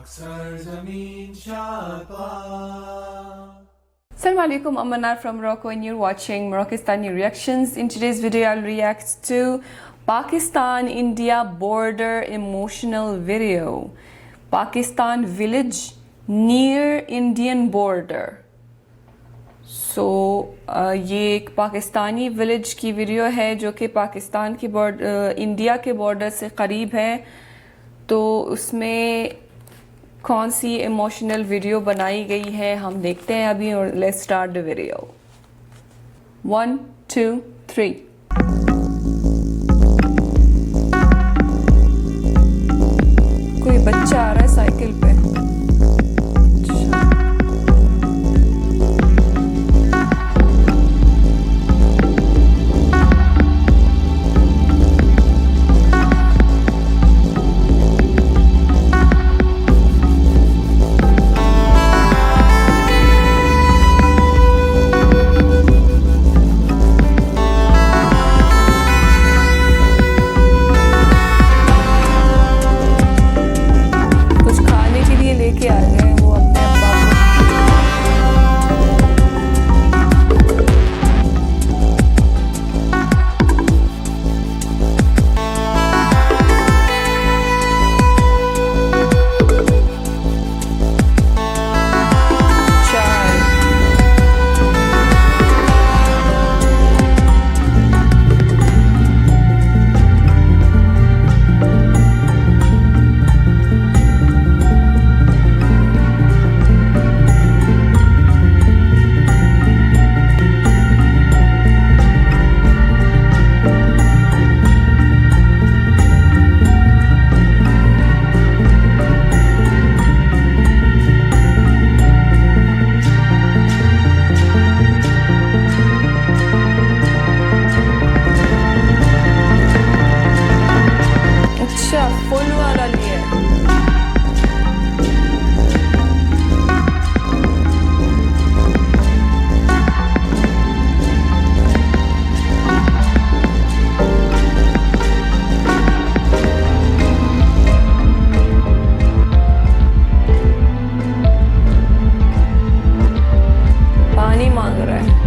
Assalamu alaikum, I'm Manar from Morocco and you're watching Moroccistani Reactions. In today's video I'll react to Pakistan-India border emotional video. Pakistan village near Indian border. सो ये एक Pakistani village की video है जो कि पाकिस्तान की India के border से करीब है। तो उसमें कौन सी इमोशनल वीडियो बनाई गई है हम देखते हैं अभी। और लेट्स स्टार्ट द वीडियो। 1 2 3। कोई बच्चा आ रहा है साइकिल पे। फुल वाला लिए पानी मांग रहा है।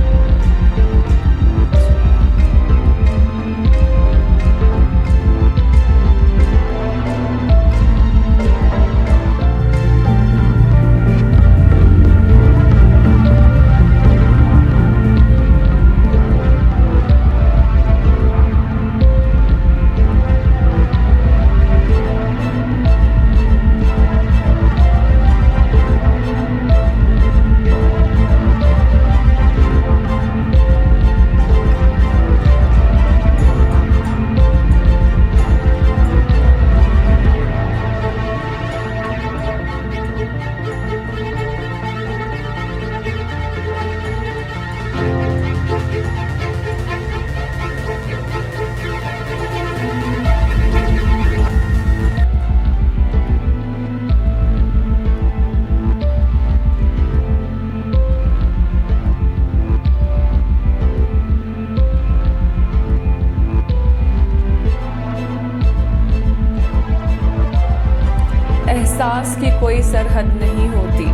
एहसास की कोई सरहद नहीं होती।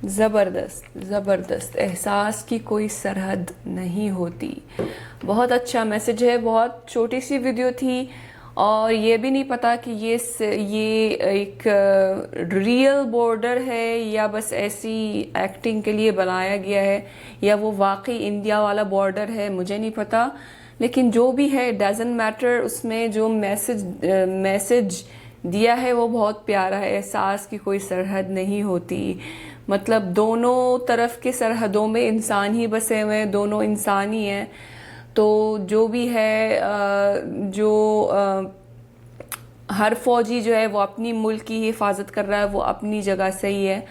ज़बरदस्त ज़बरदस्त। एहसास की कोई सरहद नहीं होती। बहुत अच्छा मैसेज है। बहुत छोटी सी वीडियो थी और ये भी नहीं पता कि ये एक रियल बॉर्डर है या बस ऐसी एक्टिंग के लिए बनाया गया है या वो वाकई इंडिया वाला बॉर्डर है, मुझे नहीं पता। लेकिन जो भी है डजंट मैटर। उसमें जो मैसेज दिया है वो बहुत प्यारा है। एहसास की कोई सरहद नहीं होती, मतलब दोनों तरफ के सरहदों में इंसान ही बसे हुए हैं, दोनों इंसान ही हैं। तो जो भी है हर फौजी जो है वो अपनी मुल्क की हिफाजत कर रहा है, वो अपनी जगह सही है।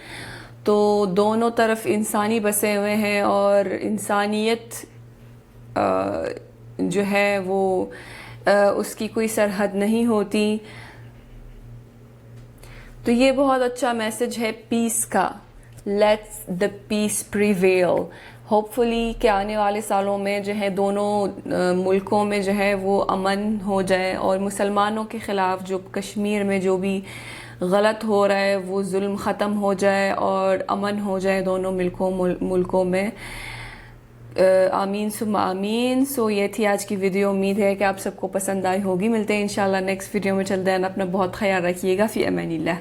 तो दोनों तरफ इंसानी बसे हुए हैं और इंसानियत जो है वो उसकी कोई सरहद नहीं होती। तो ये बहुत अच्छा मैसेज है पीस का। Let's the peace prevail. Hopefully कि आने वाले सालों में जो है दोनों मुल्कों में जो है वो अमन हो जाए और मुसलमानों के ख़िलाफ़ जो कश्मीर में जो भी गलत हो रहा है वो जुल्म ख़त्म हो जाए और अमन हो जाए दोनों मुल्कों में। आमीन सुम्मा आमीन। सो ये थी आज की वीडियो। उम्मीद है कि आप सबको पसंद आई होगी। मिलते हैं इंशाल्लाह नेक्स्ट वीडियो में। चलते हैं, अपना बहुत ख्याल रखिएगा। फ़ी अमानिल्लाह।